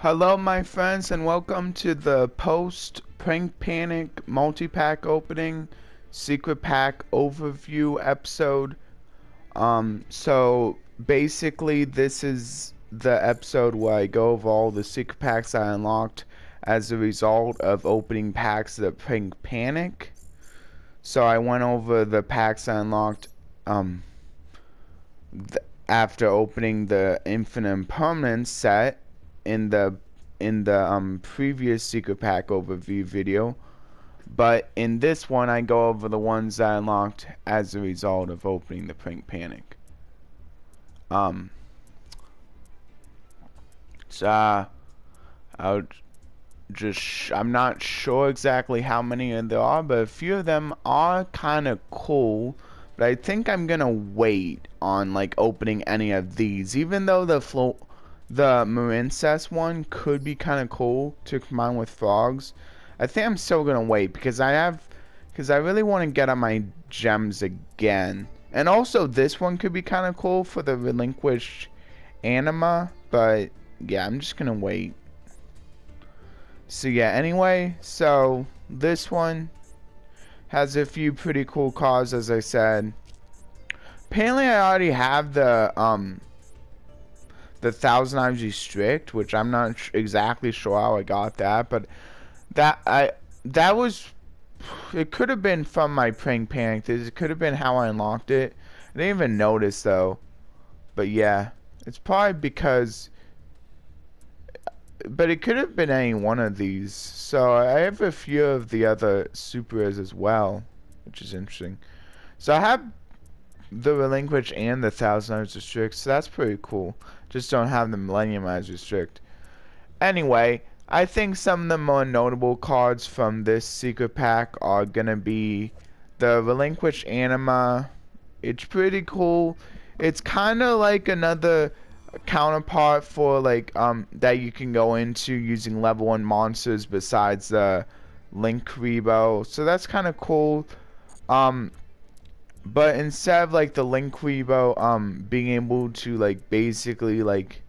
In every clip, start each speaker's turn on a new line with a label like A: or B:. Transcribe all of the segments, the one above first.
A: Hello my friends and welcome to the post Prank Panic multi-pack opening secret pack overview episode. So basically this is the episode where I go over all the secret packs I unlocked as a result of opening packs that Prank Panic. So I went over the packs I unlocked after opening the Infinite Impermanence set in the previous secret pack overview video, but in this one I go over the ones I unlocked as a result of opening the Prank Panic. So I'm not sure exactly how many there are, but a few of them are kind of cool. But I think I'm gonna wait on like opening any of these, even though the Marincess one could be kind of cool to combine with frogs. I think I'm still gonna wait because I really want to get on my gems again. And also this one could be kind of cool for the relinquished anima, but yeah, I'm just gonna wait. So yeah, anyway, so this one has a few pretty cool cards, as I said. Apparently I already have the Thousand Eyes Restrict, which I'm not exactly sure how I got that, but that was, it could have been from my Prank Panic. It could have been how I unlocked it. I didn't even notice though. But yeah, it's probably because, but it could have been any one of these. So I have a few of the other supers as well, which is interesting. So I have the Relinquish and the Thousand Eyes Restrict, so that's pretty cool. Just don't have the Millennium Eyes Restrict. Anyway, I think some of the more notable cards from this secret pack are gonna be the Relinquish Anima. It's pretty cool. It's kind of like another counterpart for like that you can go into using level 1 monsters besides the Link Rebo. So that's kind of cool. But instead of like the Link Rebo being able to like basically like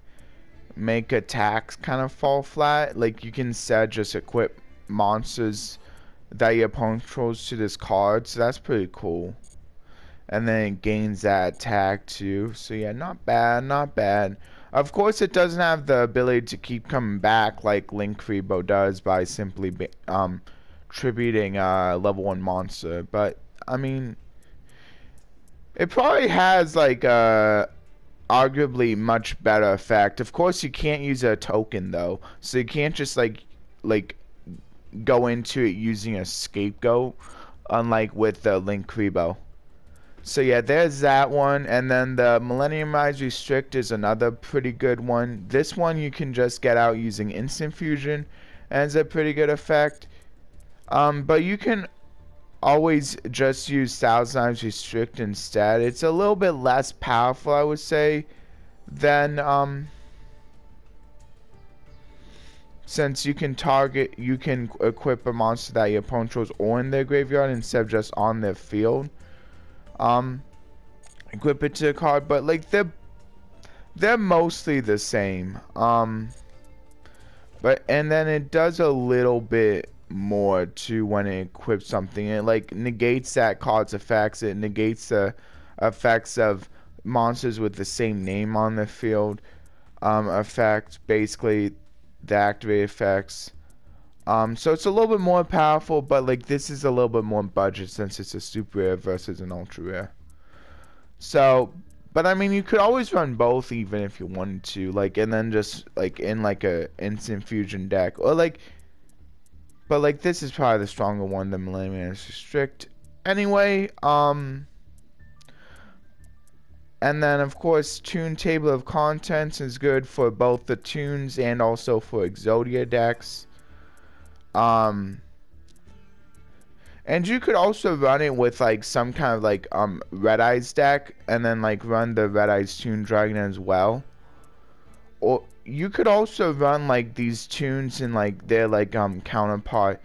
A: make attacks kind of fall flat, like you can instead just equip monsters that your opponent controls to this card, so that's pretty cool. And then it gains that attack too, so yeah, not bad, not bad. Of course it doesn't have the ability to keep coming back like Link Rebo does by simply tributing a level 1 monster, but I mean it probably has like a arguably much better effect. Of course you can't use a token though, so you can't just like go into it using a scapegoat, unlike with the Link Rebo. So yeah, there's that one, and then the Millennium Eyes Restrict is another pretty good one. This one you can just get out using Instant Fusion, and it's a pretty good effect. But you can always just use Thousand Eyes Restrict instead. It's a little bit less powerful, I would say, than since you can equip a monster that your opponent controls or in their graveyard instead of just on their field. Equip it to the card, but like they're mostly the same. But and then it does a little bit more to when it equips something. It like negates that card's effects. It negates the effects of monsters with the same name on the field. Effect basically the activate effects. So it's a little bit more powerful, but like this is a little bit more budget since it's a super rare versus an ultra rare. So, but I mean, you could always run both even if you wanted to, like, and then just like in like a instant fusion deck, or like, but like this is probably the stronger one than Millennium Eyes Restrict. Anyway, and then of course Toon Table of Contents is good for both the Toons and also for Exodia decks. And you could also run it with like some kind of like Red Eyes deck, and then like run the Red Eyes Toon Dragon as well. Or you could also run like these tunes in like their like counterpart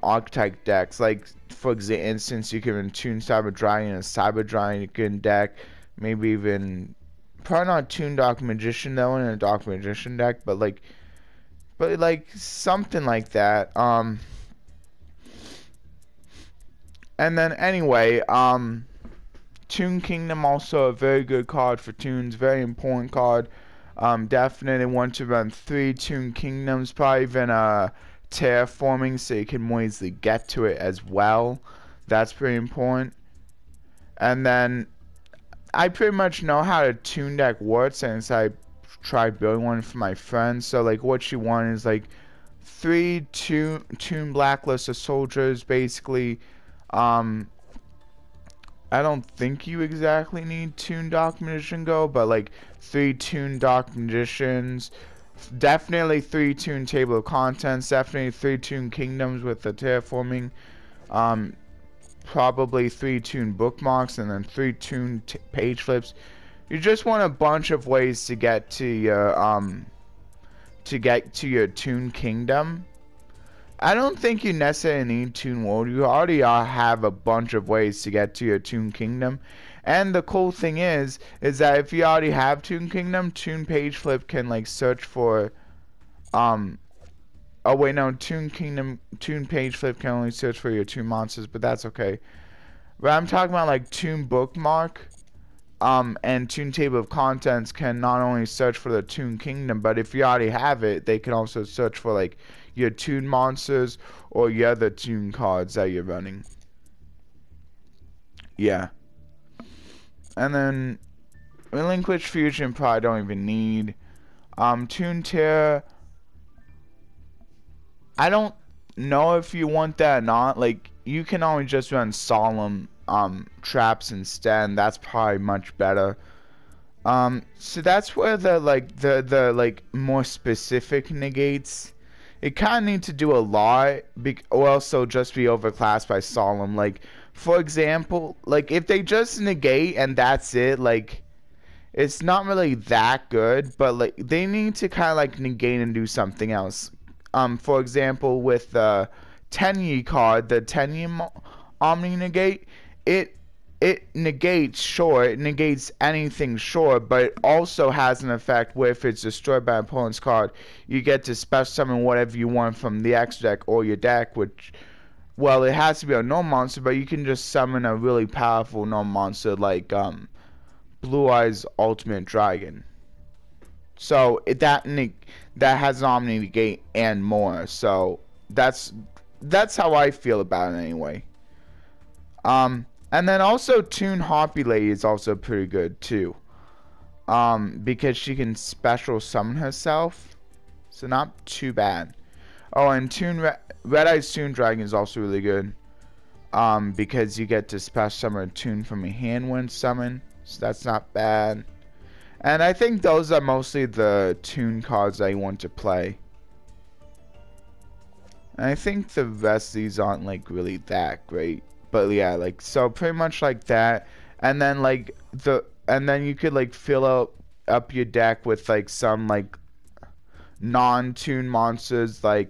A: archetype decks. Like for instance, you can tune Cyber Dragon and Cyber Dragon deck, maybe even probably not Toon Dark Magician though in a Dark Magician deck, but like something like that. And then anyway, Toon Kingdom also a very good card for Toons, very important card. Definitely want to run 3 Toon Kingdoms, probably even terraforming so you can more easily get to it as well. That's pretty important. And then I pretty much know how a Toon deck works since I tried building one for my friends. So like what you want is like 3 Toon Blacklist of soldiers basically. I don't think you exactly need Toon Dark Magician Go, but like 3 Toon Dark Magicians, definitely 3 Toon Table of Contents, definitely 3 Toon Kingdoms with the terraforming, probably 3 Toon Bookmarks, and then 3 Toon Page Flips. You just want a bunch of ways to get to your Toon Kingdom. I don't think you necessarily need Toon World. You already have a bunch of ways to get to your Toon Kingdom. And the cool thing is that if you already have Toon Kingdom, Toon Page Flip can like search for oh wait, no, Toon Page Flip can only search for your Toon monsters, but that's okay. But I'm talking about like Toon Bookmark and Toon Table of Contents can not only search for the Toon Kingdom, but if you already have it, they can also search for like your Toon monsters or your other Toon cards that you're running. Yeah. And then Relinquish Fusion probably don't even need. Toon Terror, I don't know if you want that or not. Like you can only just run Solemn traps instead, and that's probably much better. So that's where the like more specific negates. It kind of needs to do a lot, or else they'll just be overclassed by Solemn. Like, for example, like if they just negate and that's it, like it's not really that good. But like they need to kind of like negate and do something else. For example, with the Tenyi card, the Tenyi Omni negate, it negates, sure, it negates anything, sure, but it also has an effect where if it's destroyed by an opponent's card, you get to special summon whatever you want from the X deck or your deck, which, well, it has to be a normal monster, but you can just summon a really powerful normal monster like Blue Eyes Ultimate Dragon. So that has an Omni negate and more. So that's how I feel about it anyway. And then also Toon Harpy Lady is also pretty good too. Because she can special summon herself. So not too bad. Oh, and Red Eyes Toon Dragon is also really good. Because you get to special summon a Toon from your hand when summoned. So that's not bad. And I think those are mostly the Toon cards I want to play. And I think the rest of these aren't like really that great. But yeah, like, so pretty much like that. And then like and then you could like fill up your deck with like some like non-Toon monsters like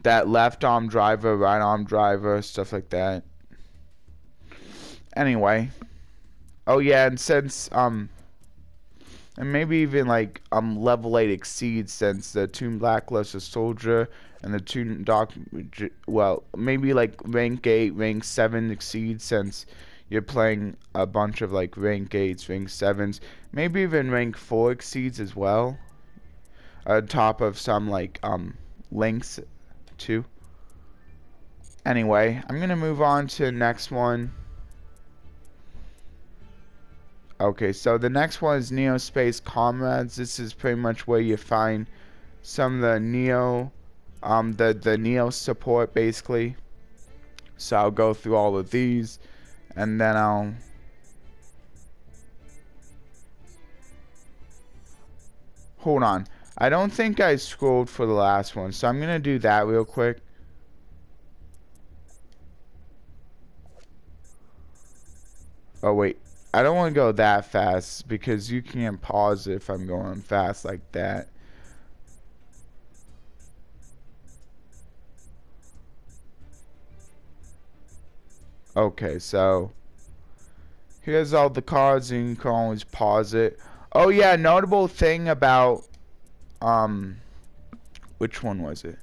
A: that left arm driver, right arm driver, stuff like that. Anyway. Oh yeah, and since and maybe even like level 8 exceeds, since the Toon Blacklist is Soldier and the Toon Dark, well, maybe like rank 8, rank 7 exceeds, since you're playing a bunch of like rank 8s, rank 7s, maybe even rank 4 exceeds as well, on top of some like links too. Anyway, I'm gonna move on to the next one. Okay, so the next one is Neo Space Comrades. This is pretty much where you find some of the Neo, the Neo support basically. So I'll go through all of these, and then I'll hold on. I don't think I scrolled for the last one, so I'm gonna do that real quick. Oh wait. I don't want to go that fast because you can't pause it if I'm going fast like that. Okay, so Here's all the cards, and you can always pause it. Oh yeah, notable thing about which one was it?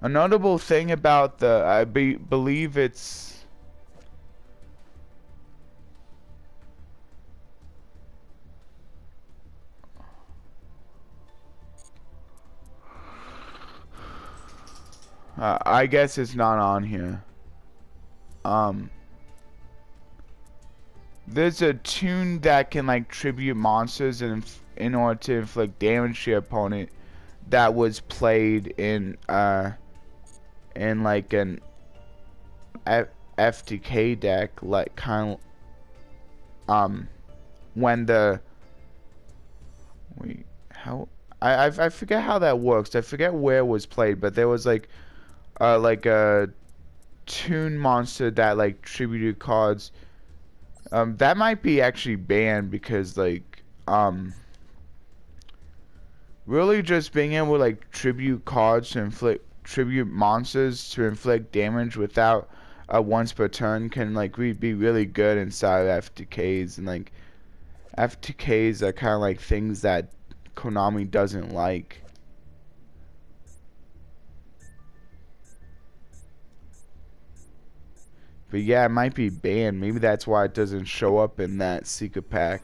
A: A notable thing about the believe it's I guess it's not on here. There's a tune that can like tribute monsters in order to inflict damage to your opponent that was played in like an FTK deck, like kind of when the wait how I forget how that works. I forget where it was played, but there was like a tune monster that like tributed cards. That might be actually banned because like really just being able to like tribute cards to inflict tribute monsters to inflict damage without a once per turn can like be really good inside of FTKs, and like FTKs are kind of like things that Konami doesn't like. But yeah, it might be banned. Maybe that's why it doesn't show up in that secret pack.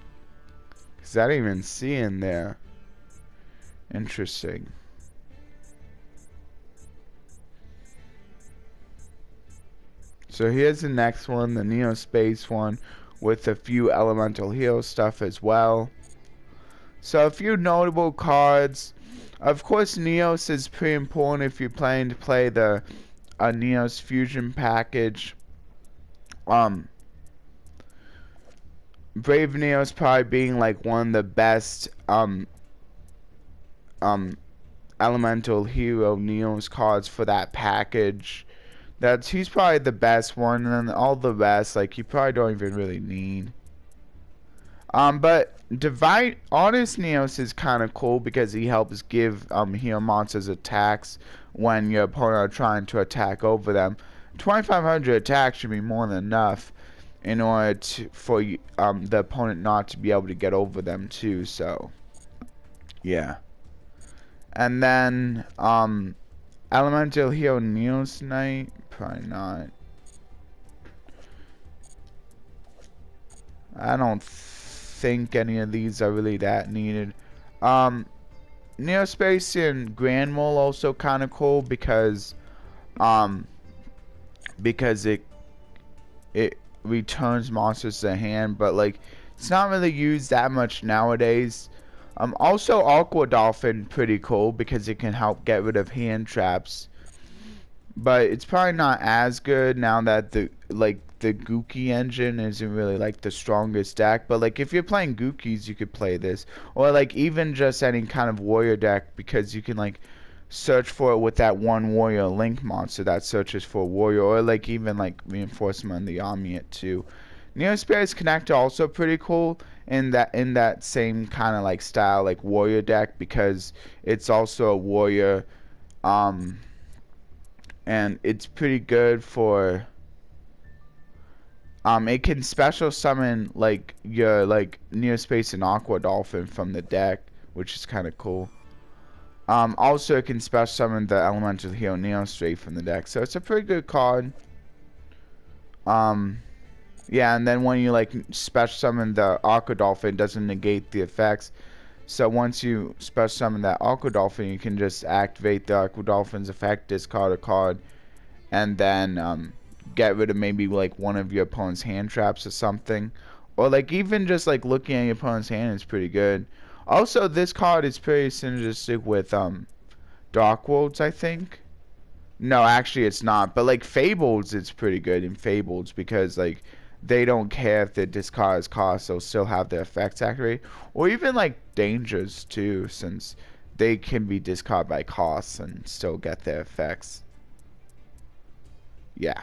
A: Because I didn't even see in there. Interesting. So here's the next one, the Neo Space one, with a few elemental hero stuff as well. So a few notable cards. Of course, Neos is pretty important if you're planning to play the Neos Fusion package. Brave Neos probably being like one of the best elemental hero Neos cards for that package. He's probably the best one, and then all the rest like you probably don't even really need. But Divine Honest Neos is kind of cool because he helps give hero monsters attacks when your opponent are trying to attack over them. 2,500 attacks should be more than enough in order for the opponent not to be able to get over them too. So yeah. And then elemental hero Neos Knight, probably not. I don't think any of these are really that needed. Neospace and Grand Mole also kind of cool because it returns monsters to hand, but like it's not really used that much nowadays. Also Aqua Dolphin pretty cool because it can help get rid of hand traps, but it's probably not as good now that the Gookie engine isn't really like the strongest deck. But like if you're playing Gookies, you could play this, or like even just any kind of warrior deck, because you can like search for it with that one warrior link monster that searches for a warrior, or like even like reinforcement in the Omniate too. Neosphere's Connector also pretty cool in that same kind of like style, like warrior deck, because it's also a warrior, and it's pretty good for it can special summon like your like Neospace and Aqua Dolphin from the deck, which is kind of cool. Also it can special summon the elemental hero Neo straight from the deck, so it's a pretty good card. Yeah, and then when you like special summon the Aqua Dolphin, it doesn't negate the effects. So once you special summon that Aqua Dolphin, you can just activate the Aqua Dolphin's effect, discard a card, and then get rid of maybe like one of your opponent's hand traps or something. Or like even just like looking at your opponent's hand is pretty good. Also, this card is pretty synergistic with Dark Worlds, I think. No, actually it's not. But like Fables, it's pretty good in Fables because like they don't care if the discard is cost, they'll still have their effects activate. Or even like Dangers too, since they can be discarded by costs and still get their effects. Yeah.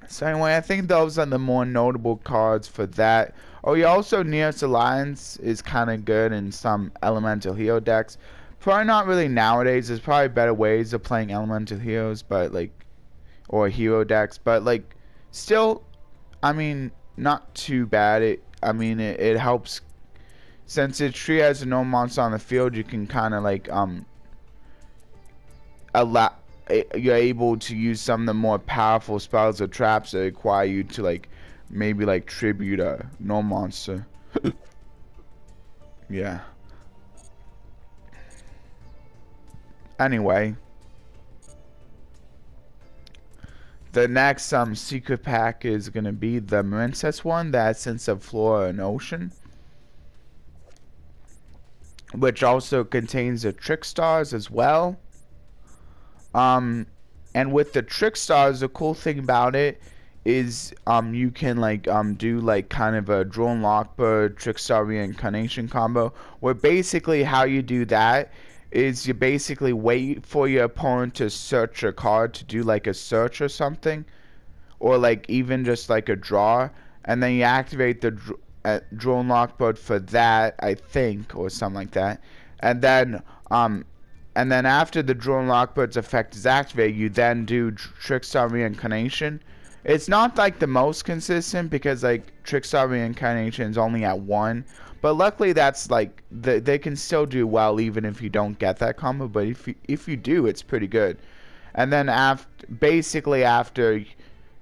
A: So anyway, I think those are the more notable cards for that. Oh yeah, also Neos Alliance is kind of good in some elemental hero decks. Probably not really nowadays. There's probably better ways of playing elemental heroes, but like, or hero decks, but like, still, I mean, not too bad. I mean, it helps since it's treated as a normal monster on the field. You can kind of like allow you're able to use some of the more powerful spells or traps that require you to like maybe like tribute a normal monster. Yeah. Anyway, the next secret pack is gonna be the Princess one, the Essence of Flora and Ocean, which also contains the Trick Stars as well. And with the Trick Stars, the cool thing about it is you can like do like kind of a Drone Lockbird Trick Star Reincarnation combo, where basically how you do that is you basically wait for your opponent to search a card to do like a search or something, or like even just like a draw, and then you activate the Drone Lockbird for that, I think, or something like that, and then after the Drone Lockbird's effect is activated, you then do Trickstar Reincarnation. It's not like the most consistent because like Trickstar Reincarnation is only at 1, but luckily that's like they can still do well even if you don't get that combo. But if you do, it's pretty good. And then basically after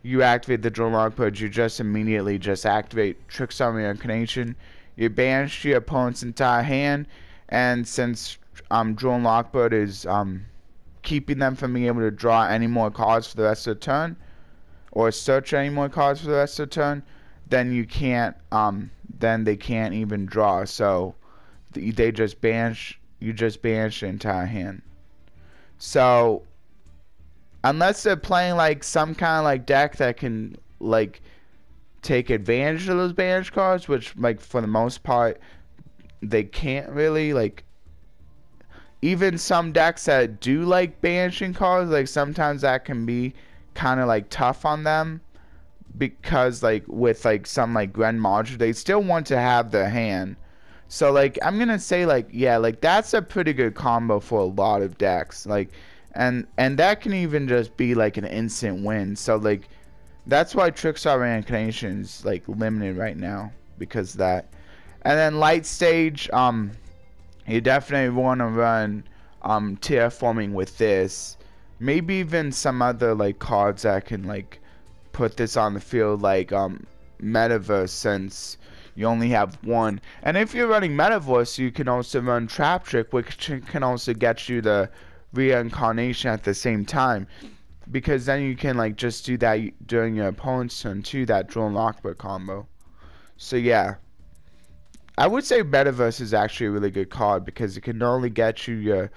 A: you activate the Drone Lockbird, you just immediately just activate Trickstar Reincarnation. You banish your opponent's entire hand, and since Drone Lockbird is keeping them from being able to draw any more cards for the rest of the turn, or search any more cards for the rest of the turn, then you can't then they can't even draw. So they just banish the entire hand. So unless they're playing like some kind of like deck that can like take advantage of those banish cards, which like for the most part they can't really, like even some decks that do like banishing cards, like sometimes that can be kind of like tough on them, because like with like some like Grand Module, they still want to have their hand. So like I'm gonna say like, yeah, like that's a pretty good combo for a lot of decks, like and that can even just be like an instant win. So like that's why Trickstar Reincarnation is like limited right now, because of that. And then Light Stage, you definitely want to run Terraforming with this. Maybe even some other like cards that can like put this on the field, like Metaverse, since you only have one. And if you're running Metaverse, you can also run Trap Trick, which can also get you the Reincarnation at the same time, because then you can like just do that during your opponent's turn too, that Drone Lockbird combo. So yeah, I would say Metaverse is actually a really good card, because it can not only get you your,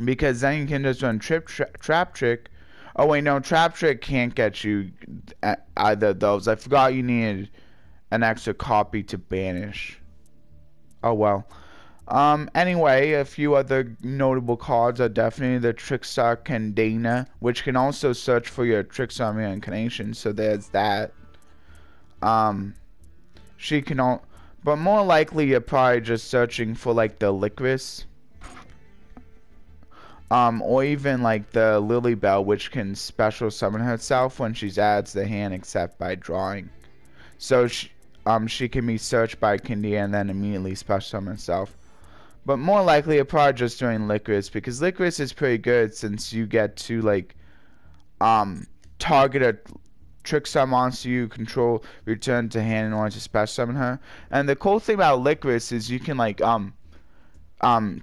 A: because then you can just run Trap Trick. Oh wait, no, Trap Trick can't get you either of those. I forgot you needed an extra copy to banish. Oh well. Anyway, a few other notable cards are definitely the Trickstar Candana, which can also search for your Trickstar Reincarnation, so there's that. She can but more likely you're probably just searching for like the Licorice. Or even like the Lily Bell, which can special summon herself when she adds the hand except by drawing. So she can be searched by Candia and then immediately special summon herself. But more likely you're probably just doing Licorice, because Licorice is pretty good since you get to like target a Trickstar monster you control, return to hand in order to special summon her. And the cool thing about Licorice is you can like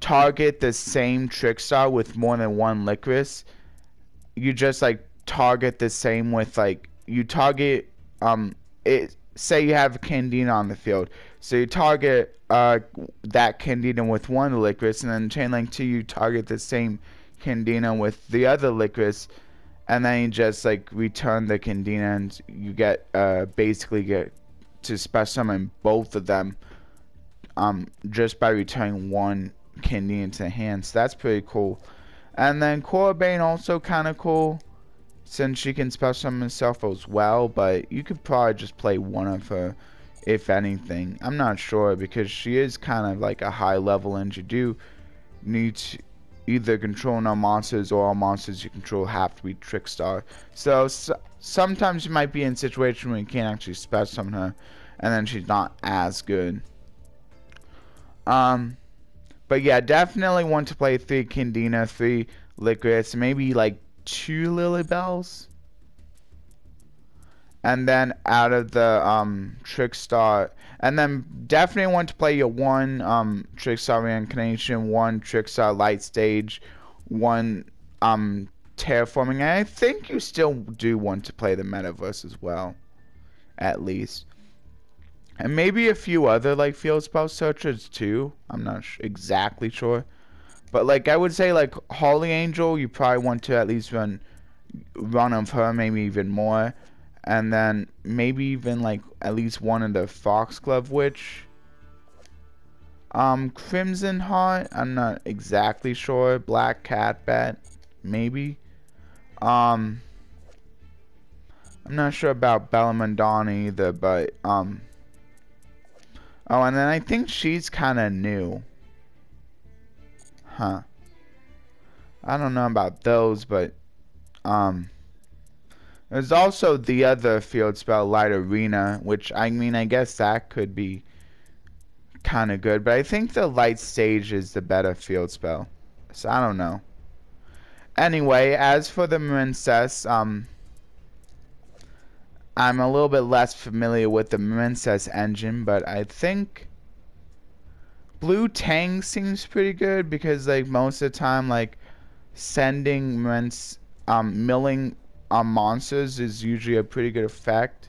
A: target the same Trickstar with more than one Licorice. You just like target the same with like, you target it. Say you have a Candina on the field, so you target that Candina with one Licorice, and then Chain Link 2 you target the same Candina with the other Licorice, and then you just like return the Candina, and you get basically get to special summon both of them just by returning one Candina to the hand. So that's pretty cool. And then Corabane also kind of cool, since she can special summon herself as well, but you could probably just play one of her if anything. I'm not sure, because she is kind of like a high level, and you do need to, either controlling all monsters or all monsters you control have to be Trickstar. So sometimes you might be in a situation where you can't actually special summon her, and then she's not as good. But yeah, definitely want to play 3 Candina, 3 Licorice, maybe like 2 Lilybells. And then out of the Trickstar, and then definitely want to play your 1 Trickstar Reincarnation, 1 Trickstar Light Stage, 1 Terraforming, and I think you still do want to play the Metaverse as well, at least. And maybe a few other like field spell searchers too. I'm not exactly sure. But like I would say like Holy Angel, you probably want to at least run of her, maybe even more. And then maybe even like at least 1 of the Foxglove Witch. Crimson Heart, I'm not exactly sure. Black Cat Bat, maybe. I'm not sure about Bellamondani either, but oh, and then I think she's kind of new. Huh. I don't know about those, but there's also the other field spell, Light Arena, which I mean, I guess that could be kind of good, but I think the Light Stage is the better field spell. So I don't know. Anyway, as for the Princess, I'm a little bit less familiar with the Princess engine, but I think Blue Tang seems pretty good because like most of the time, like sending milling monsters is usually a pretty good effect.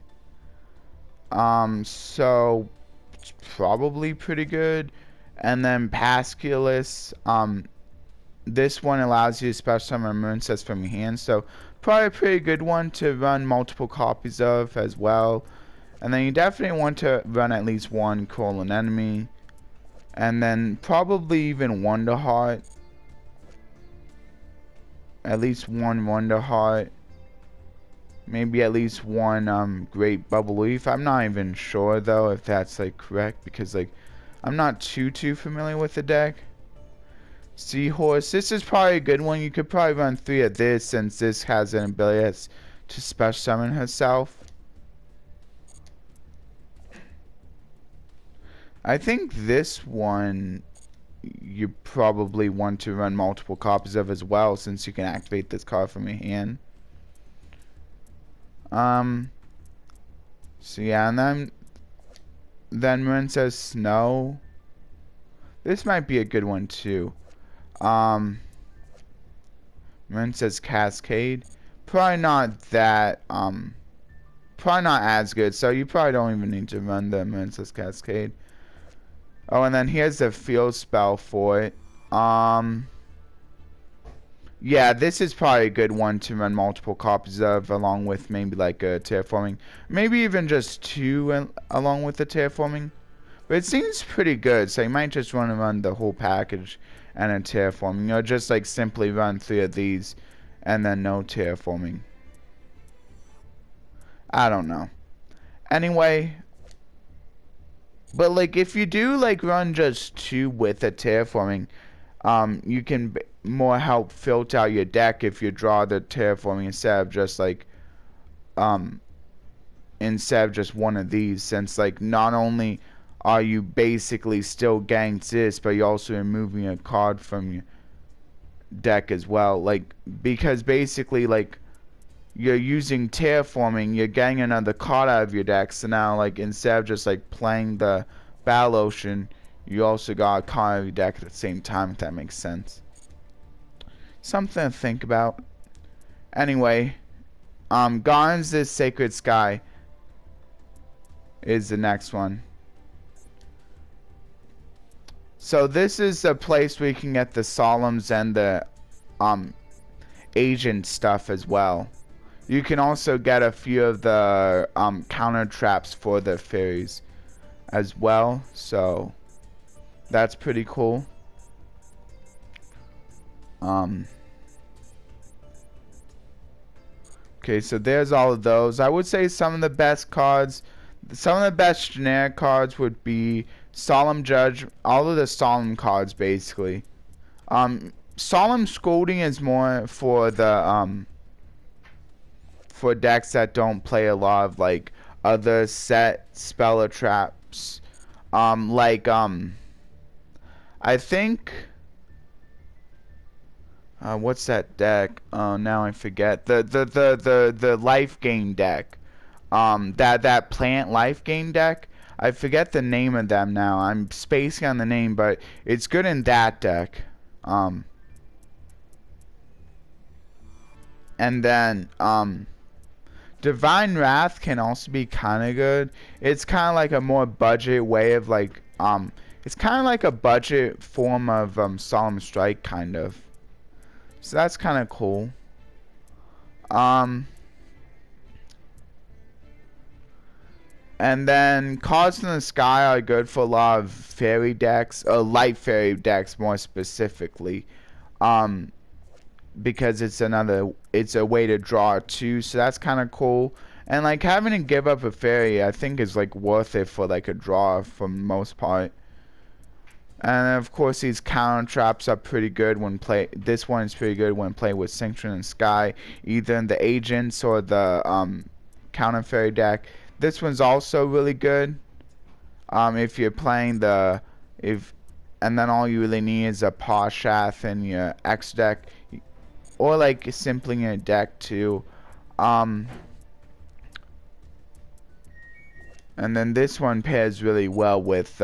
A: So it's probably pretty good. And then Pasculus, this one allows you to special summon a Princess from your hand, so probably a pretty good one to run multiple copies of as well. And then you definitely want to run at least 1 Colon Enemy. And then probably even Wonder Heart. At least 1 Wonder Heart. Maybe at least 1 Great Bubble Leaf. I'm not even sure though if that's like correct because like I'm not too familiar with the deck. Seahorse, this is probably a good one. You could probably run 3 of this since this has an ability to special summon herself. I think this one you probably want to run multiple copies of as well since you can activate this card from your hand. So yeah, and then Princess Snow. This might be a good one too. Princess Cascade. Probably not that, probably not as good, so you probably don't even need to run the Princess Cascade. Oh, and then here's the field spell for it. Yeah, this is probably a good one to run multiple copies of, along with maybe like a Terraforming. Maybe even just 2 along with the Terraforming. But it seems pretty good, so you might just want to run the whole package and a Terraforming. Or just like simply run 3 of these and then no Terraforming. I don't know. Anyway, but like if you do like run just 2 with a Terraforming, you can more help filter out your deck if you draw the Terraforming instead of just like instead of just 1 of these, since like not only are you basically still getting this, but you're also removing a card from your deck as well, like because basically like you're using Terraforming, you're getting another card out of your deck, so now like instead of just like playing the Battle Ocean, you also got a card out of your deck at the same time, if that makes sense. Something to think about. Anyway, Gardens of Sacred Sky is the next one. So this is a place where you can get the Solemns and the agent stuff as well. You can also get a few of the counter traps for the fairies as well, so that's pretty cool. Okay, so there's all of those. I would say some of the best cards, some of the best generic cards would be Solemn Judge, all of the Solemn cards basically. Solemn Scolding is more for the for decks that don't play a lot of like other set speller traps. I think what's that deck? Now I forget. The life gain deck. That plant life gain deck. I forget the name of them now. I'm spacing on the name, but it's good in that deck. And then Divine Wrath can also be kind of good. It's kind of like a more budget way of like it's kind of like a budget form of Solemn Strike kind of. So that's kind of cool. And then Cards in the Sky are good for a lot of fairy decks, light fairy decks more specifically. Because it's a way to draw two, so that's kind of cool. And like having to give up a fairy, I think is like worth it for like a draw for the most part. And of course these counter traps are pretty good when play. This one is pretty good when played with Sanctuary in the Sky, either in the Agents or the counter fairy deck. This one's also really good. If you're playing and then all you really need is a Parshath in your X deck, or like simply in your deck too. And then this one pairs really well with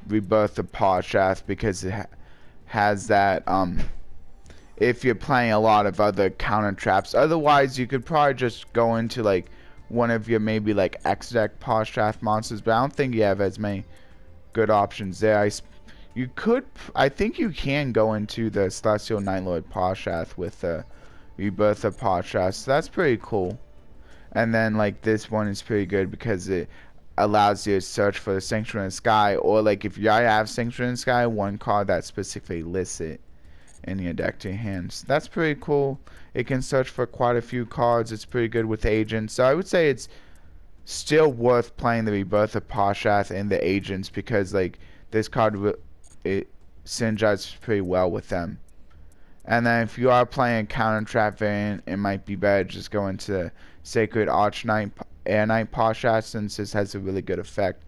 A: Rebirth of Parshath because it has that if you're playing a lot of other counter traps. Otherwise you could probably just go into like one of your maybe like X deck Parshath monsters, but I don't think you have as many good options there. I think you can go into the Celestial Nightlord Parshath with the Rebirth of Parshath, so that's pretty cool. And then like this one is pretty good because it allows you to search for the Sanctuary in the Sky, or like if you already have Sanctuary in the Sky, one card that specifically lists it in your deck to your hands. That's pretty cool. It can search for quite a few cards. It's pretty good with Agents, so I would say it's still worth playing the Rebirth of Parshath and the Agents because like this card it synergizes pretty well with them. And then if you are playing counter trap variant, it might be better just go into Sacred Archknight Air Knight Parshath, since this has a really good effect.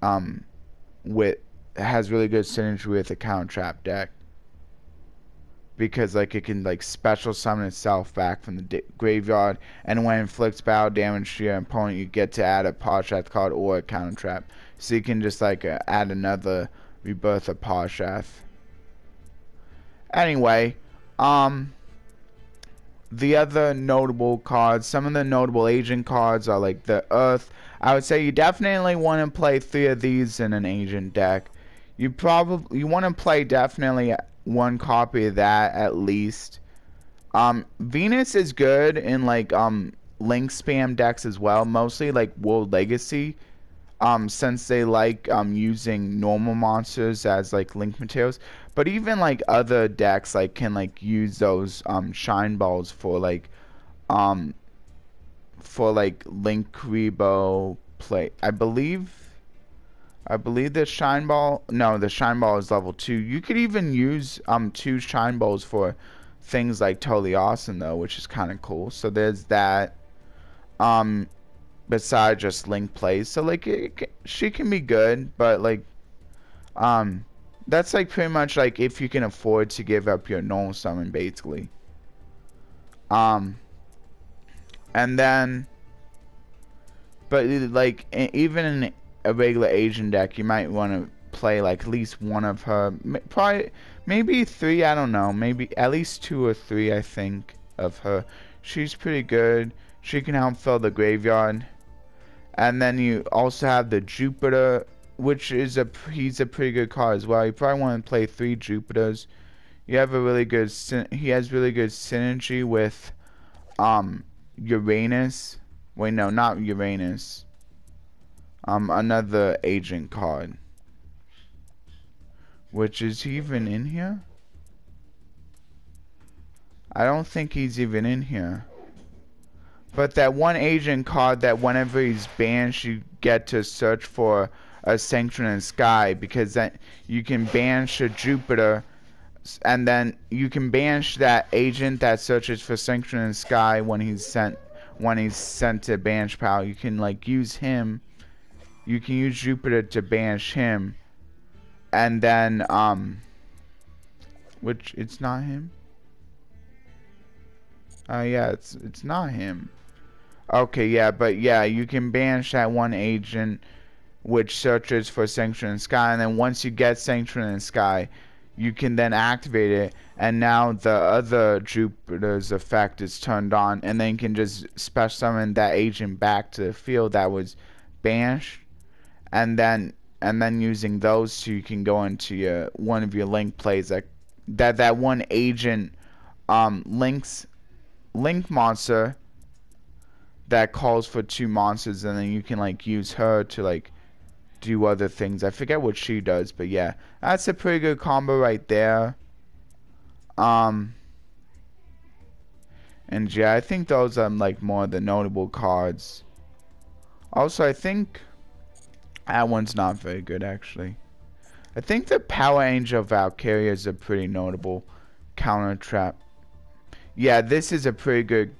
A: It has really good synergy with the counter trap deck, because like it can like special summon itself back from the graveyard, and when it inflicts battle damage to your opponent, you get to add a Parshath card or a counter trap. So you can just like add another Rebirth of Parshath. Anyway, the other notable cards, some of the notable agent cards are like the Earth. I would say you definitely want to play 3 of these in an agent deck. You want to play definitely one copy of that at least. Venus is good in like link spam decks as well, mostly like World Legacy. Since they like using normal monsters as like link materials, but even like other decks like can like use those shine balls for like link Rebo play. I believe the shine ball, no, the shine ball is level 2. You could even use 2 shine balls for things like Totally Awesome though, which is kind of cool. So there's that. Besides just link plays, so like she can be good, but like that's like pretty much like if you can afford to give up your normal summon basically. And then but like even in a regular Asian deck you might want to play like at least one of her, probably maybe 3, I don't know, maybe at least 2 or 3 I think of her. She's pretty good. She can help fill the graveyard. And then you also have the Jupiter, which is he's a pretty good card as well. You probably want to play 3 Jupiters. You have a really good he has really good synergy with Uranus. Wait, no, not Uranus. Another agent card. Which is he even in here? I don't think he's even in here. But that one agent card that whenever he's banished, you get to search for a Sanction in the Sky, because then you can banish a Jupiter, and then you can banish that agent that searches for Sanction in the Sky when he's sent to banish power. You can like use him. You can use Jupiter to banish him, and then which it's not him. Yeah, it's not him. Okay, yeah, but yeah, you can banish that one agent which searches for Sanction in the Sky, and then once you get Sanction in the Sky, you can then activate it, and now the other Jupiter's effect is turned on, and then you can just special summon that agent back to the field that was banished, and then using those two, you can go into your one of your link plays that one agent link monster that calls for 2 monsters, and then you can like use her to like do other things. I forget what she does, but yeah, that's a pretty good combo right there. And yeah, I think those are like more of the notable cards. Also, I think that one's not very good actually. I think the Power Angel Valkyria is a pretty notable counter trap. Yeah, this is a pretty good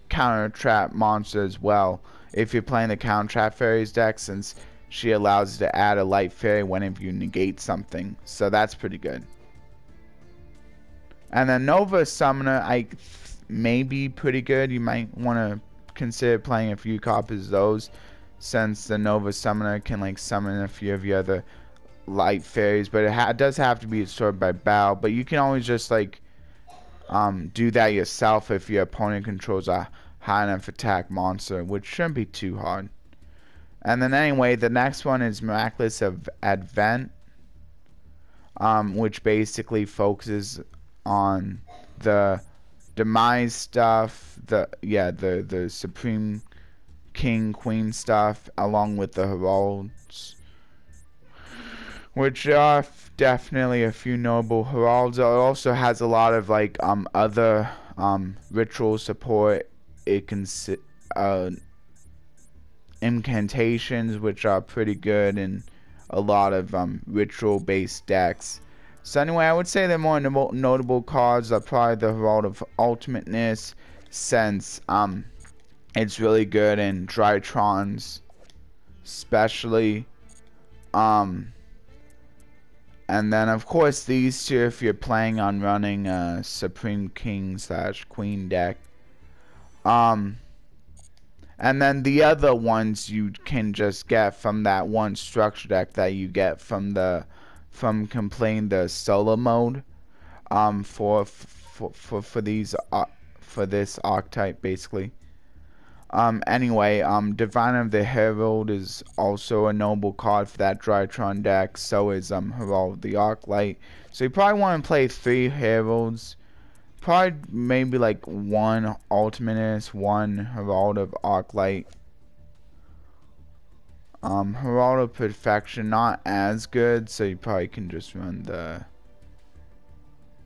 A: counter trap monster as well if you're playing the counter trap fairies deck, since she allows you to add a light fairy whenever you negate something, so that's pretty good. And then Nova Summoner may be pretty good. You might want to consider playing a few copies of those, since the Nova Summoner can like summon a few of the other light fairies, but it does have to be absorbed by battle. But you can always just like do that yourself if your opponent controls a high enough attack monster, which shouldn't be too hard. And then anyway, the next one is Miraculous of Advent, which basically focuses on the demise stuff, the Supreme King Queen stuff, along with the Heralds, which are definitely a few notable Heralds. It also has a lot of like other ritual support. It can incantations, which are pretty good, and a lot of ritual based decks. So anyway, I would say the more notable cards are probably the Herald of Ultimateness, since it's really good in Drytrons especially. And then of course these two if you're planning on running a Supreme King / Queen deck. And then the other ones you can just get from that one structure deck that you get from completing the solo mode for this archetype basically. Anyway, Divine of the Herald is also a noble card for that Drytron deck. So is Herald of the Arclight. So you probably want to play 3 Heralds. Probably maybe like 1 Ultimatus, 1 Herald of Arclight. Herald of Perfection not as good, so you probably can just run the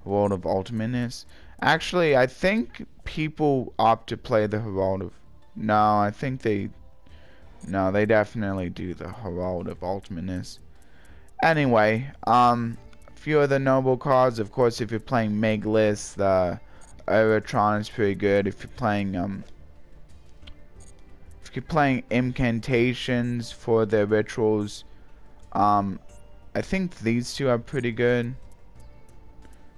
A: Herald of Ultimatus. Actually, I think people opt to play the Herald of... No, I think they definitely do the Herald of Ultimatus. Anyway, few of the noble cards, of course, if you're playing Miraculous, the Eratron is pretty good. If you're playing incantations for the rituals, I think these two are pretty good,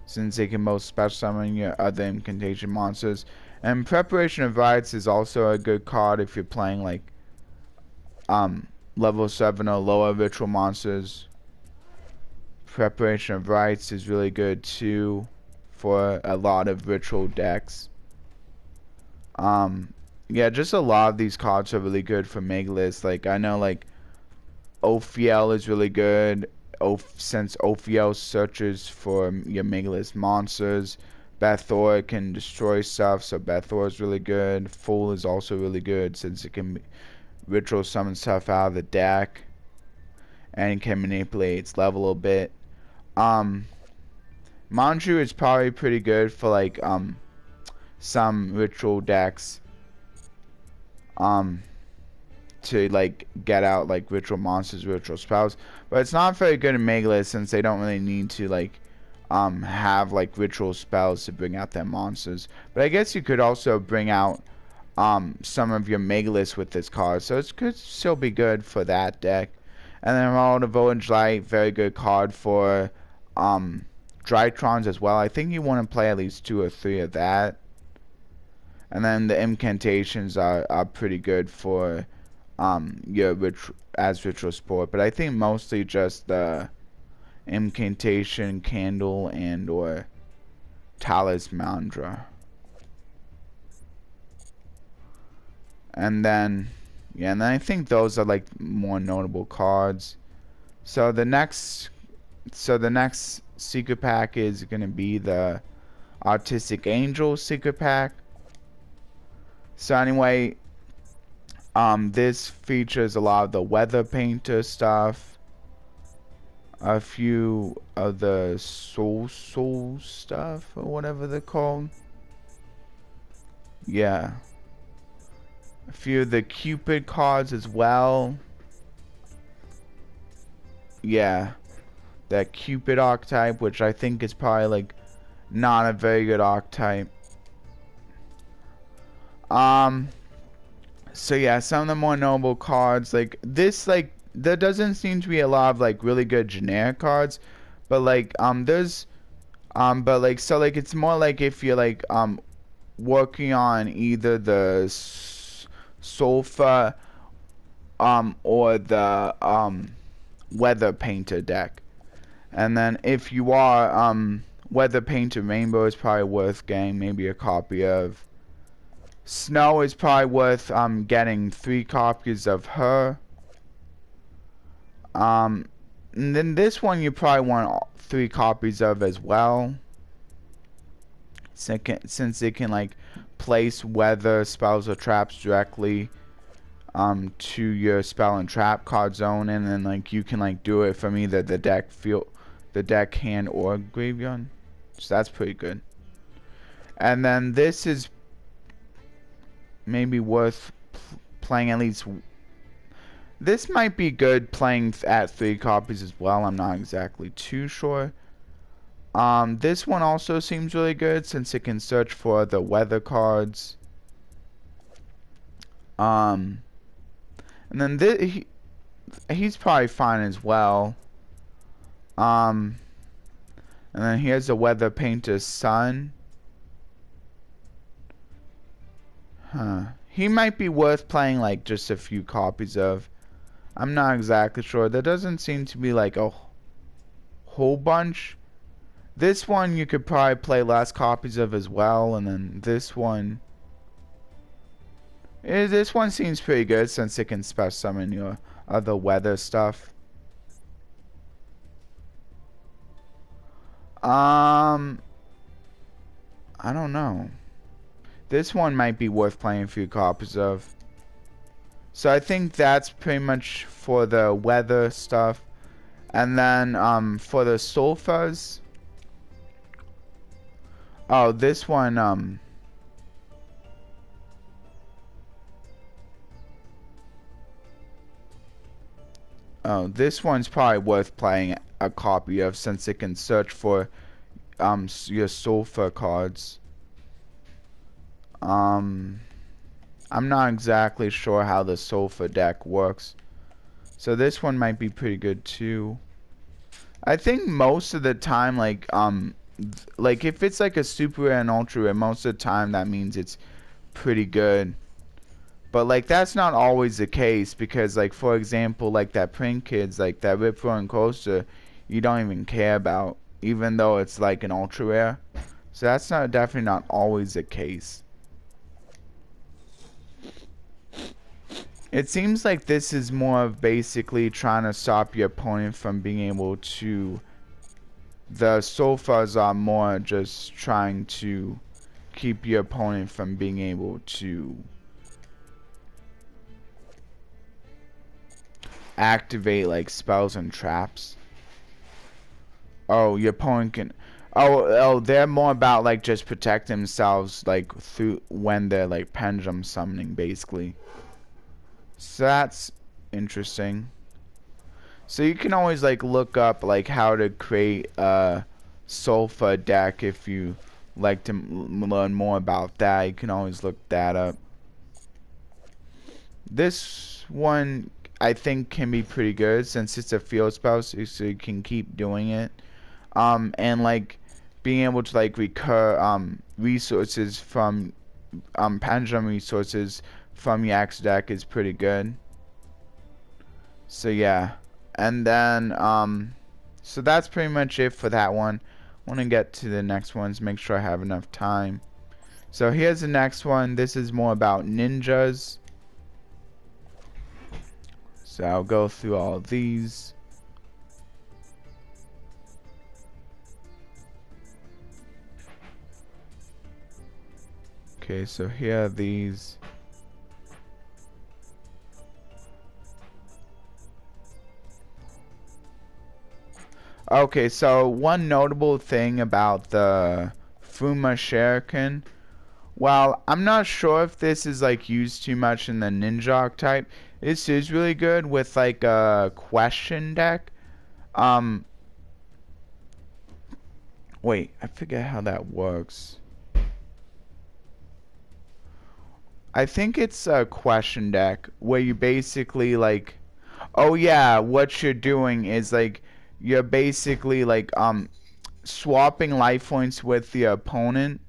A: since they can both special summon your other incantation monsters. And Preparation of Rites is also a good card if you're playing like level 7 or lower ritual monsters. Preparation of Rites is really good too for a lot of ritual decks. Yeah, just a lot of these cards are really good for Miraculous. Like I know like Ophiel is really good since Ophiel searches for your Miraculous monsters. Bethor can destroy stuff, so Bethor is really good. Fool is also really good since it can ritual summon stuff out of the deck and can manipulate its level a bit. Manju is probably pretty good for like some ritual decks. to like get out like ritual monsters, ritual spells. But it's not very good in Megalith since they don't really need to like have like ritual spells to bring out their monsters. But I guess you could also bring out some of your Megaliths with this card, so it could still be good for that deck. And then Herald of Village Light, very good card for Drytrons as well. I think you want to play at least 2 or 3 of that. And then the incantations are pretty good for your ritual sport, but I think mostly just the incantation, candle, and or talismandra. And then yeah, and then I think those are like more notable cards. So the next secret pack is gonna be the Artistic Angel secret pack. So anyway, this features a lot of the Weather Painter stuff, a few of the soul stuff or whatever they're called. Yeah, a few of the Cupid cards as well. Yeah, that Cupid archetype, which I think is probably like not a very good archetype. So yeah, some of the more notable cards like this, like there doesn't seem to be a lot of like really good generic cards, but like there's but like so like it's more like if you're like working on either the Sulfur or the Weather Painter deck. And then if you are Weather Painter Rainbow is probably worth getting maybe a copy of. Snow is probably worth getting 3 copies of her. And then this one you probably want 3 copies of as well, since it can like place weather spells or traps directly to your spell and trap card zone, and then like you can like do it from either the deck, hand, or graveyard. So that's pretty good. And then this is maybe worth playing at least. This might be good playing at 3 copies as well. I'm not exactly too sure. This one also seems really good since it can search for the weather cards. And then he's probably fine as well. And then here's the Weather Painter's Sun. He might be worth playing like just a few copies of. I'm not exactly sure. There doesn't seem to be like a whole bunch. This one you could probably play less copies of as well, and then this one seems pretty good since it can special summon your other weather stuff. I don't know. This one might be worth playing a few copies of. So I think that's pretty much for the weather stuff. And then for the sulfurs. Oh, this one oh, this one's probably worth playing a copy of since it can search for your sulfur cards. I'm not exactly sure how the sulfur deck works, so this one might be pretty good too. I think most of the time, like if it's like a super rare and ultra rare, most of the time that means it's pretty good. But like that's not always the case, because like for example, like that Print Kids, like that Rip Roaring Coaster, you don't even care about, even though it's like an ultra rare. So that's definitely not always the case. It seems like this is more of basically trying to stop your opponent from being able to. The sulfurs are more just trying to keep your opponent from being able to activate like spells and traps. Oh, your opponent can. Oh, they're more about like just protect themselves like through when they're like pendulum summoning basically. So that's interesting. So you can always like look up like how to create a Solfa deck if you like to learn more about that. You can always look that up. This one I think can be pretty good since it's a field spell, so you can keep doing it. And like being able to like recur resources from pendulum resources from your X deck is pretty good. So yeah, and then so that's pretty much it for that one. I want to get to the next ones, make sure I have enough time. So here's the next one. This is more about ninjas. So I'll go through all of these. Okay, so here are these. Okay, so one notable thing about the Fuma Shuriken, well, I'm not sure if this is like used too much in the ninja archetype. This is really good with like a question deck. Wait, I forget how that works. I think it's a question deck where you basically like, oh yeah, what you're doing is like you're basically like swapping life points with the opponent,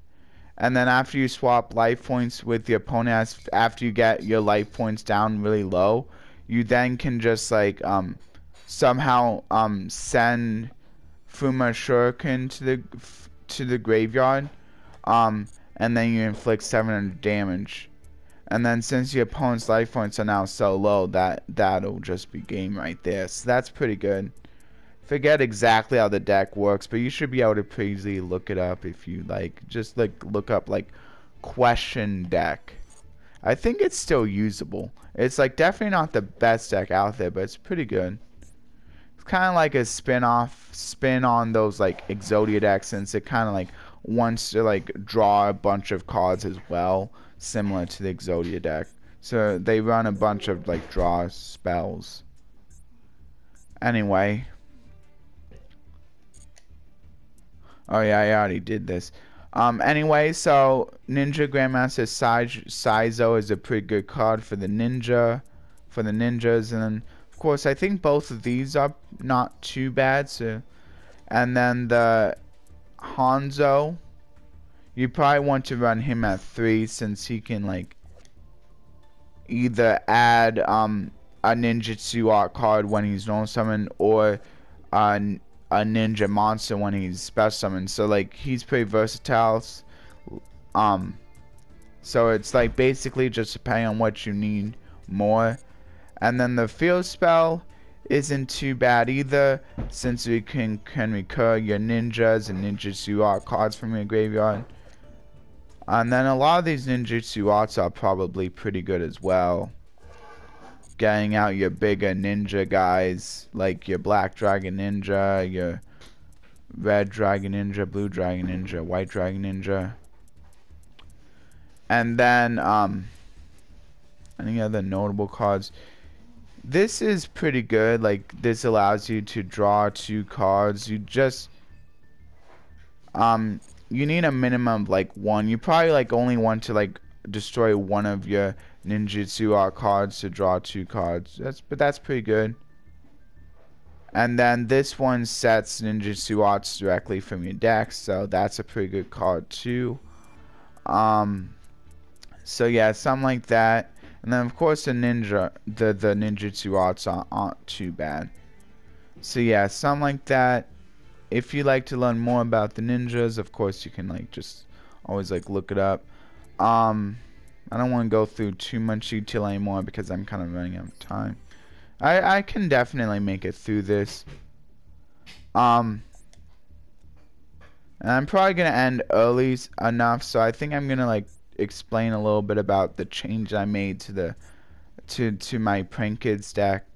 A: and then after you swap life points with the opponent, after you get your life points down really low, you then can just like somehow send Fuma Shuriken to the graveyard, and then you inflict 700 damage. And then since your opponent's life points are now so low, that'll just be game right there. So that's pretty good. Forget exactly how the deck works, but you should be able to pretty easily look it up if you like. Just like look up like question deck. I think it's still usable. It's like definitely not the best deck out there, but it's pretty good. It's kind of like a spin on those like Exodia decks, since it kind of like wants to like draw a bunch of cards as well, similar to the Exodia deck. So they run a bunch of like draw spells. Anyway. Oh yeah, I already did this. Anyway, so Ninja Grandmaster Saizo is a pretty good card for the ninjas, and then of course I think both of these are not too bad. So, and then the Hanzo, you probably want to run him at 3 since he can like either add a ninjutsu art card when he's normal summon, or a ninja monster when he's special summoned. So like he's pretty versatile. So it's like basically just depending on what you need more. And then the field spell isn't too bad either, since you can recur your ninjas and ninjutsu art cards from your graveyard. And then a lot of these ninjutsu arts are probably pretty good as well. Getting out your bigger ninja guys, like your black dragon ninja, your red dragon ninja, blue dragon ninja, white dragon ninja. And then any other notable cards. This is pretty good. Like this allows you to draw 2 cards. You just you need a minimum of like 1. You probably like only want to like destroy 1 of your ninjutsu art cards to draw 2 cards. But that's pretty good. And then this one sets ninjutsu arts directly from your deck, so that's a pretty good card too. So yeah, something like that. And then of course the ninjutsu arts aren't too bad. So yeah, something like that. If you like to learn more about the ninjas, of course you can like just always like look it up. I don't want to go through too much detail anymore because I'm kind of running out of time. I can definitely make it through this. And I'm probably gonna end early enough, so I think I'm gonna like explain a little bit about the change I made to the to my Prank Kids deck.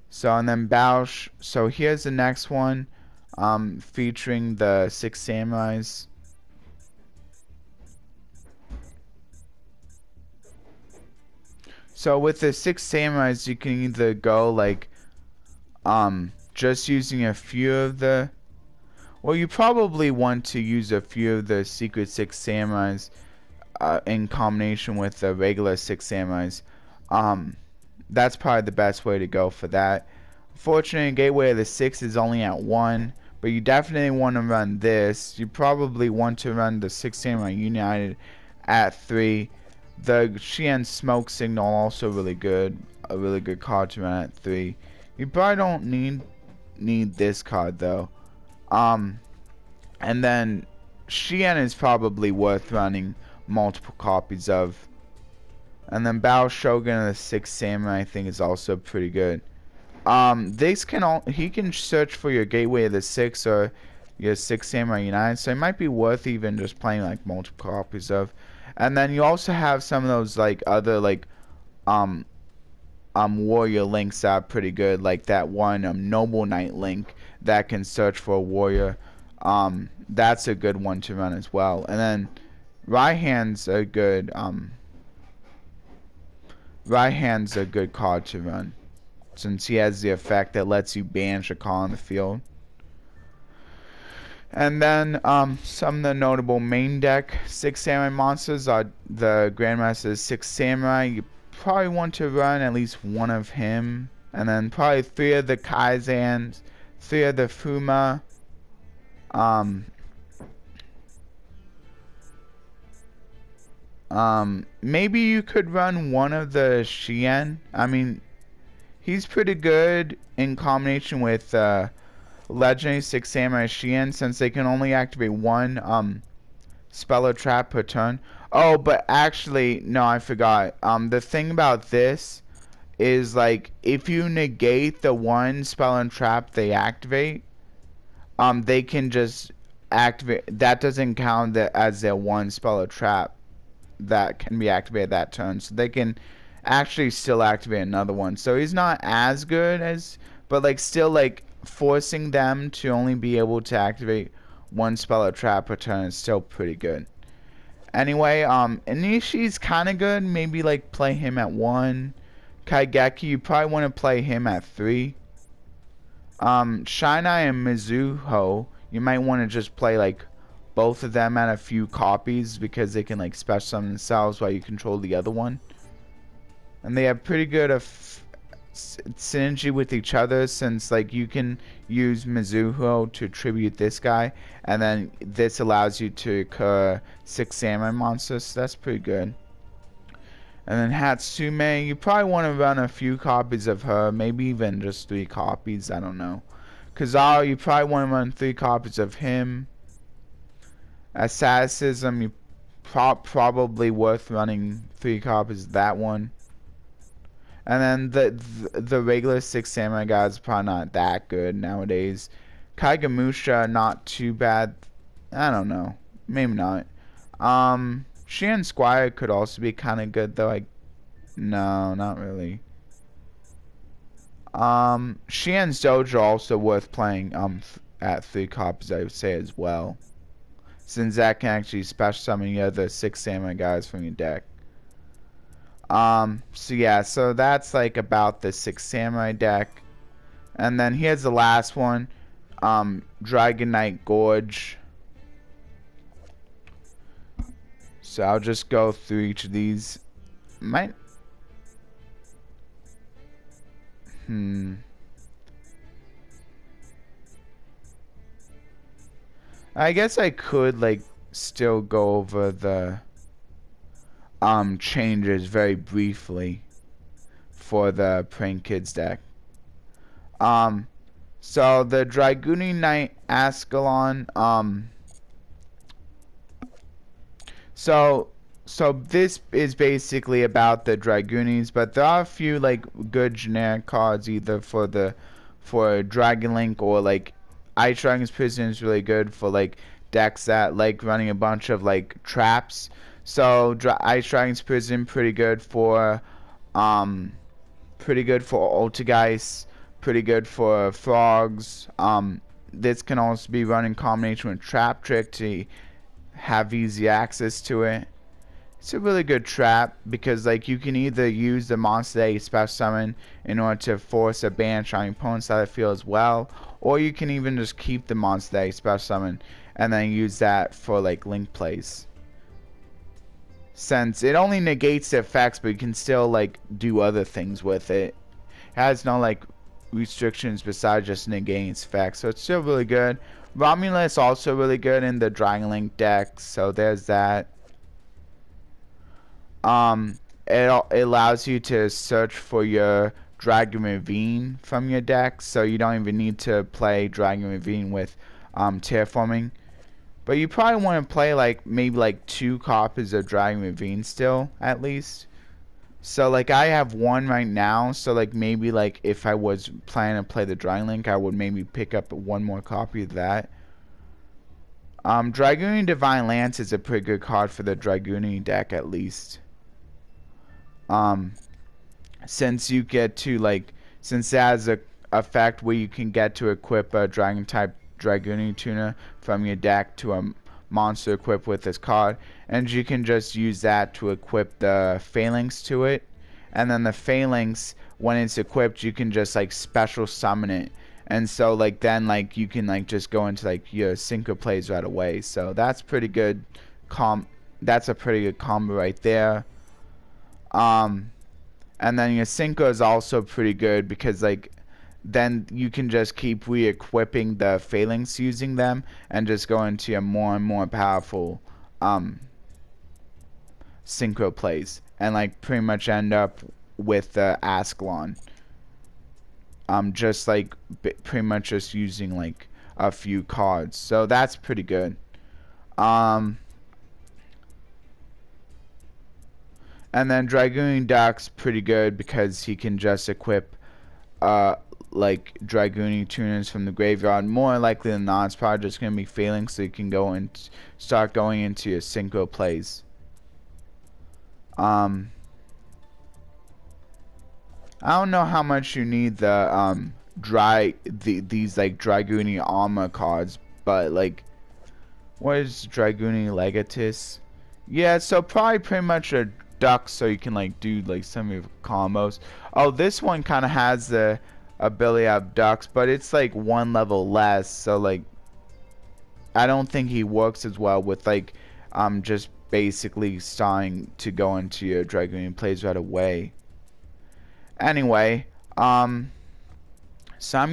A: So and then Bausch. So here's the next one, featuring the 6 samurais. So with the 6 samurais, you can either go like just using a few of the, well, you probably want to use a few of the secret 6 samurais in combination with the regular 6 samurais. That's probably the best way to go for that. Fortunately, Gateway of the 6 is only at 1, but you definitely want to run this. You probably want to run the 6 Samurai United at 3. The Xian Smoke Signal also really good. A really good card to run at 3. You probably don't need this card though. And then Xian is probably worth running multiple copies of. And then Bao Shogun of the 6 Samurai I think is also pretty good. This can he can search for your Gateway of the 6 or your 6 Samurai United, so it might be worth even just playing like multiple copies of. And then you also have some of those like other like warrior links that are pretty good, like that one Noble Knight link that can search for a warrior. That's a good one to run as well. And then Raihan's a good Raihan's a good card to run, since he has the effect that lets you banish a card on the field. And then some of the notable main deck 6 Samurai monsters are the Grandmaster's 6 Samurai. You probably want to run at least one of him. And then probably 3 of the Kaizans, 3 of the Fuma. Maybe you could run one of the Xian. I mean, he's pretty good in combination with Legendary 6 Samurai Xian, since they can only activate one spell or trap per turn. Oh, but actually, no, I forgot. The thing about this is, like, if you negate the one spell and trap they activate, they can just activate. That doesn't count as their one spell or trap that can be activated that turn, so they can actually still activate another one. So he's not as good as, but like still like forcing them to only be able to activate one spell or trap per turn is still pretty good. Anyway, Inishi's kind of good. Maybe like play him at 1. Kaigeki, you probably want to play him at 3. Shinai and Mizuho, you might want to just play like both of them at a few copies, because they can like special summon themselves while you control the other one. And they have pretty good synergy with each other, since like you can use Mizuho to tribute this guy, and then this allows you to occur 6 Samurai monsters, so that's pretty good. And then Hatsume, you probably want to run a few copies of her, maybe even just 3 copies, I don't know. Kizaru, you probably want to run 3 copies of him. Asceticism, you probably worth running 3 copies of that one. And then the regular 6 Samurai guys are probably not that good nowadays. Kaigamusha, not too bad. I don't know, maybe not. Xian Squire could also be kind of good though. No, not really. Xian's Dojo also worth playing at 3 copies, I would say, as well, since that can actually special summon the other 6 Samurai guys from your deck. So yeah, so that's like about the 6 Samurai deck. And then here's the last one, Dragon Knight Gorge. So I'll just go through each of these. I guess I could like still go over the changes very briefly for the Prank Kids deck. So the Dragoon Knight Ascalon, so this is basically about the Dragoonies, but there are a few like good generic cards either for Dragon Link, or like Ice Dragon's Prison is really good for like decks that like running a bunch of like traps. So Ice Dragon's Prison pretty good for Ultigeist, pretty good for Frogs. This can also be run in combination with Trap Trick to have easy access to it. It's a really good trap because like you can either use the monster that you special summon in order to force a banish on your opponent's side of the field as well, or you can even just keep the monster that you special summon and then use that for like link plays. Since it only negates the effects, but you can still like do other things with it. It has no like restrictions besides just negating its effects, so it's still really good. Romulus also really good in the Dragon Link deck, so there's that. It allows you to search for your Dragon Ravine from your deck, so you don't even need to play Dragon Ravine with terraforming. But you probably want to play like maybe like 2 copies of Dragon Ravine still, at least. So like I have 1 right now, so like maybe like if I was planning to play the Dragon Link, I would maybe pick up 1 more copy of that. Dragoon Divine Lance is a pretty good card for the Dragoon deck, at least. Since you get to like, since it has a effect where you can get to equip a Dragon type Dragoon tuner from your deck to a monster equipped with this card, and you can just use that to equip the Phalanx to it, and then the Phalanx, when it's equipped, you can just like special summon it, and so like then like you can like just go into like your synchro plays right away. So that's pretty good. That's a pretty good combo right there. And then your synchro is also pretty good because like then you can just keep re-equipping the Phalanx using them and just go into your more and more powerful synchro plays and like pretty much end up with the Ascalon. Just like pretty much just using like a few cards. So that's pretty good. And then Dragoon Duck's pretty good because he can just equip like Dragoon tuners from the graveyard. More likely than not, it's probably just going to be Phalanx, so you can go and start going into your synchro plays. I don't know how much you need the these like Dragoon armor cards, but like, what is Dragoon Legatus? Yeah, so probably pretty much a duck, so you can like do like some of your combos. Oh, this one kind of has the ability of ducks, but it's like 1 level less, so like I don't think he works as well with like just basically starting to go into your Dragoon plays right away. Anyway, so I'm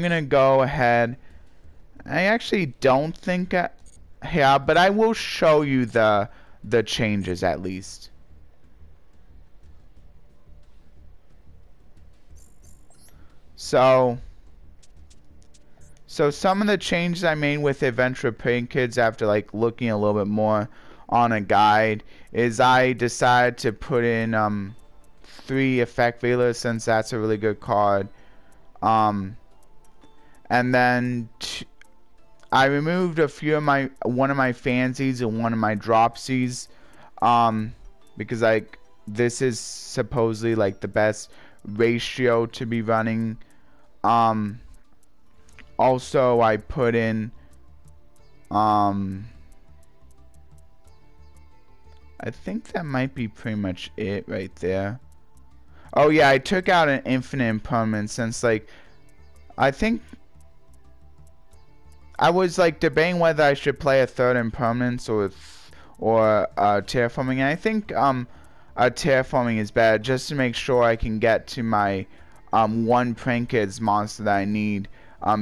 A: gonna go ahead. I actually don't think yeah, but I will show you the changes at least. So some of the changes I made with Adventure Pain Kids after like looking a little bit more on a guide is I decided to put in 3 Effect Veilers, since that's a really good card. And then I removed a few of one of my fancies and one of my dropsies, because like this is supposedly like the best ratio to be running. Also I put in I think that might be pretty much it right there. Oh yeah, I took out an infinite impermanence, since like I think I was like debating whether I should play a 3rd impermanence or terraforming, and I think terraforming is better, just to make sure I can get to my 1 Prankids monster that I need.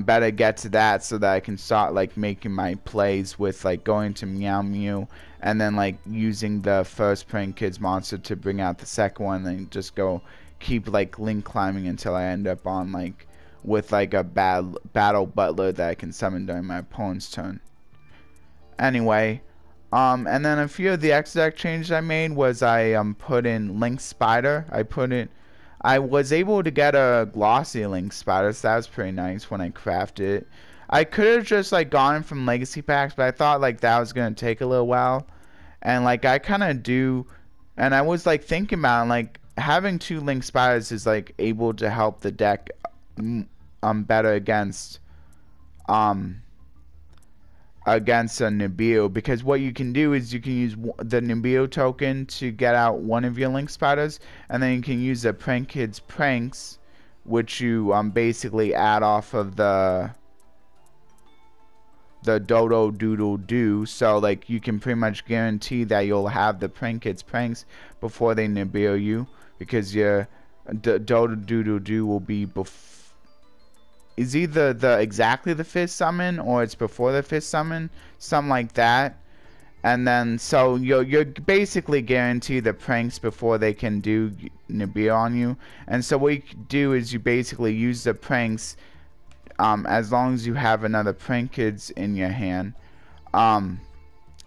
A: Better get to that so that I can start like making my plays with like going to Meow Mew and then like using the first Prankids monster to bring out the second one, and just go keep like link climbing until I end up on like with like a battle butler that I can summon during my opponent's turn. Anyway, and then a few of the X deck changes I made was I put in Link Spider. I was able to get a glossy Link Spider, so that was pretty nice when I crafted it. I could have just like gone from legacy packs, but I thought like that was gonna take a little while, and like I kind of do, and I was like thinking about like having 2 Link Spiders is like able to help the deck better against against a Nibiru, because what you can do is you can use the Nibiru token to get out one of your link spiders, and then you can use the Prank Kids pranks, which you basically add off of the Dodo Doodle Doo. So like you can pretty much guarantee that you'll have the Prank Kids pranks before they Nibiru you, because your Dodo Doodle Doo will be is either exactly the fifth summon, or it's before the fifth summon, something like that. And then so you're basically guaranteed the pranks before they can do Nibiru on you. And so what you do is you basically use the pranks as long as you have another Prank Kids in your hand.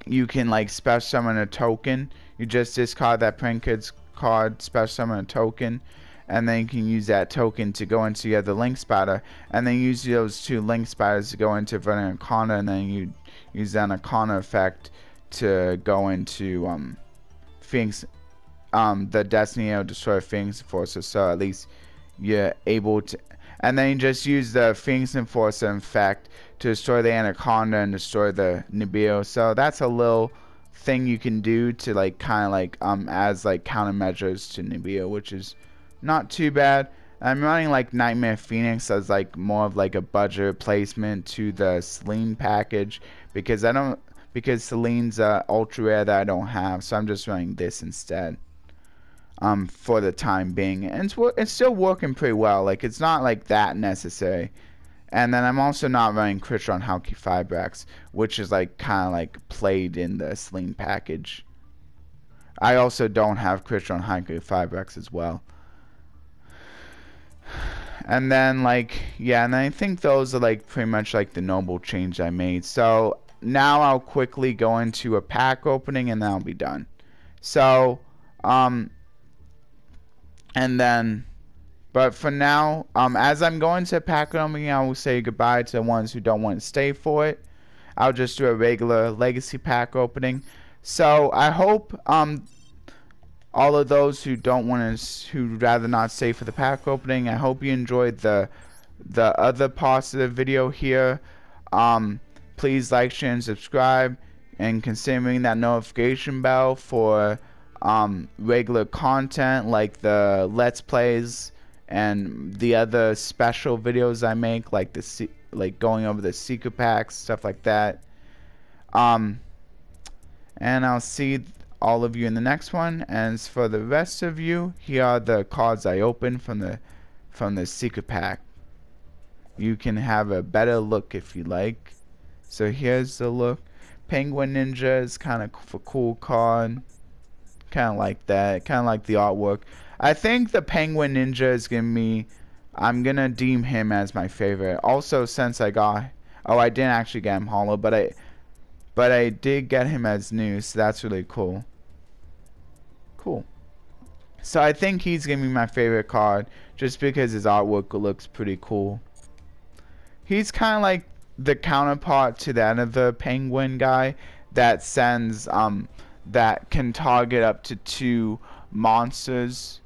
A: You can like special summon a token. You just discard that Prank Kids card, special summon a token, and then you can use that token to go into your other link spider, and then use those two link spiders to go into Vernon Arcana, and then you use that Arcana effect to go into Phoenix, the Destiny of Destroy Phoenix Enforcer, so at least you're able to, and then you just use the Phoenix Enforcer effect to destroy the Anaconda and destroy the Nibiru. So that's a little thing you can do to like kind of like as like countermeasures to Nibiru, which is not too bad. I'm running like Nightmare Phoenix as like more of like a budget replacement to the Selene package, because Selene's ultra rare that I don't have, so I'm just running this instead for the time being, and it's still working pretty well. Like it's not like that necessary. And then I'm also not running Critron Hauki Fibrax, which is like kind of like played in the Selene package. I also don't have Critron Hauki Fibrax as well. And then like, yeah, and I think those are like pretty much like the noble change I made. So now I'll quickly go into a pack opening and then I'll be done. So and then, but for now, as I'm going to pack opening, I will say goodbye to the ones who don't want to stay for it. I'll just do a regular legacy pack opening. So I hope all of those who don't want to, who'd rather not stay for the pack opening, I hope you enjoyed the other parts of the video here. Please like, share, and subscribe, and considering that notification bell for regular content like the Let's Plays and the other special videos I make, like like going over the secret packs, stuff like that. And I'll see all of you in the next one. And for the rest of you, here are the cards I opened from the secret pack. You can have a better look if you like. So here's the look. Penguin Ninja is kind of a cool card. Kind of like that. Kind of like the artwork. I think the Penguin Ninja is gonna be, I'm gonna deem him as my favorite. Also, since I got, I didn't actually get him holo, but I did get him as new, so that's really cool. Cool. So I think he's gonna be my favorite card, just because his artwork looks pretty cool. He's kind of like the counterpart to that other penguin guy that sends that can target up to 2 monsters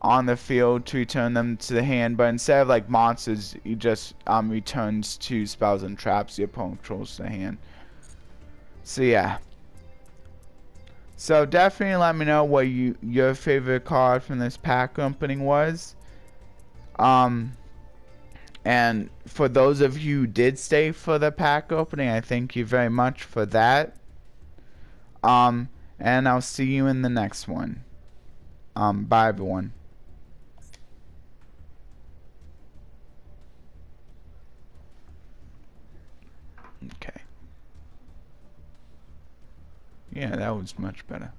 A: on the field to return them to the hand, but instead of like monsters, he just returns 2 spells and traps the opponent controls to the hand. So yeah. So definitely let me know what your favorite card from this pack opening was. And for those of you who did stay for the pack opening, I thank you very much for that. And I'll see you in the next one. Bye everyone. Okay. Yeah, that was much better.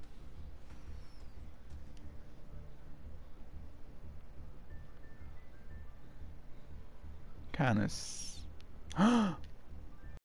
A: Kind of.